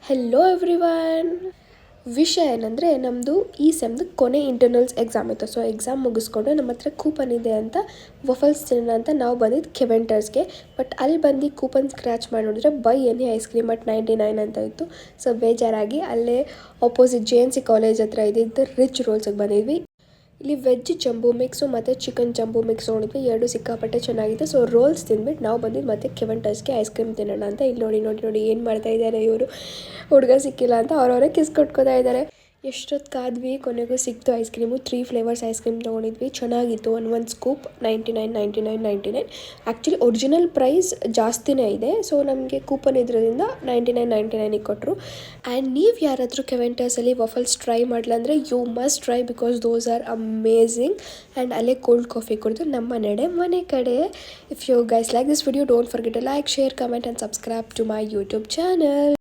Hello everyone. ವಿಷಯ ಏನಂದರೆ ನಮ್ಮದು ಈ ಸೆಮ್ದು ಕೊನೆ ಇಂಟರ್ನಲ್ಸ್ ಎಕ್ಸಾಮ್ ಇತ್ತು. ಸೊ ಎಕ್ಸಾಮ್ ಮುಗಿಸ್ಕೊಂಡು ನಮ್ಮ ಹತ್ರ ಕೂಪನ್ ಇದೆ ಅಂತ ವಫಲ್ಸ್ ತಿನ್ನೋಣ ಅಂತ ನಾವು ಬಂದಿದ್ದು ಕೆವೆಂಟರ್ಸ್ಗೆ. ಬಟ್ ಅಲ್ಲಿ ಬಂದು ಕೂಪನ್ ಸ್ಕ್ರ್ಯಾಚ್ ಮಾಡಿ ನೋಡಿದ್ರೆ by any ice cream at 99 ಅಂತ ಇತ್ತು. ಸೊ ಬೇಜಾರಾಗಿ ಅಲ್ಲೇ ಆಪೋಸಿಟ್ JNC ಕಾಲೇಜ್ ಹತ್ರ ಇದ್ದಿದ್ದು ರಿಚ್ ರೋಲ್ಸಿಗೆ ಬಂದಿದ್ವಿ. ಇಲ್ಲಿ ವೆಜ್ ಜಂಬೂ ಮಿಕ್ಸು ಮತ್ತು ಚಿಕನ್ ಜಂಬೂ ಮಿಕ್ಸ್ ನೋಡಿದ್ವಿ. ಎರಡು ಸಿಕ್ಕಾಪಟ್ಟೆ ಚೆನ್ನಾಗಿತ್ತು. ಸೊ ರೋಲ್ಸ್ ತಿಂದ್ಬಿಟ್ಟು ನಾವು ಬಂದಿದ್ದು ಮತ್ತೆ ಕೆವೆಂಟರ್ಸ್ಗೆ ಐಸ್ ಕ್ರೀಮ್ ತಿನ್ನೋಣ ಅಂತ. ಇಲ್ಲಿ ನೋಡಿ ಏನು ಮಾಡ್ತಾ ಇದ್ದಾರೆ ಇವರು. ಹುಡುಗ ಸಿಕ್ಕಿಲ್ಲ ಅಂತ ಅವರವರೇ ಕಿಸ್ ಕೊಟ್ಕೋತಾ ಇದ್ದಾರೆ. ಎಷ್ಟೊತ್ತು ಕಾದ್ವಿ, ಕೊನೆಗೂ ಸಿಕ್ತು ಐಸ್ ಕ್ರೀಮು. 3 ಫ್ಲೇವರ್ಸ್ ಐಸ್ ಕ್ರೀಮ್ ತೊಗೊಂಡಿದ್ವಿ. ಚೆನ್ನಾಗಿತ್ತು. ಒಂದು ಸ್ಕೂಪ್ 99 ಆ್ಯಕ್ಚುಲಿ ಒರಿಜಿನಲ್ ಪ್ರೈಸ್ ಜಾಸ್ತಿನೇ ಇದೆ. ಸೊ ನಮಗೆ ಕೂಪನ್ ಇದ್ರಿಂದ 99 ಕೊಟ್ಟರು. ಆ್ಯಂಡ್ ನೀವು ಯಾರಾದರೂ ಕೆವೆಂಟರ್ಸಲ್ಲಿ ವಫಲ್ಸ್ ಟ್ರೈ ಮಾಡಲ್ಲ ಅಂದರೆ you must try, because those are amazing. And ಅಲ್ಲೇ ಕೋಲ್ಡ್ ಕಾಫಿ ಕುಡಿದು ನಮ್ಮ ನಡೆ ಮನೆ ಕಡೆ. If you guys like this video, don't forget to like, share, comment and subscribe to my YouTube channel.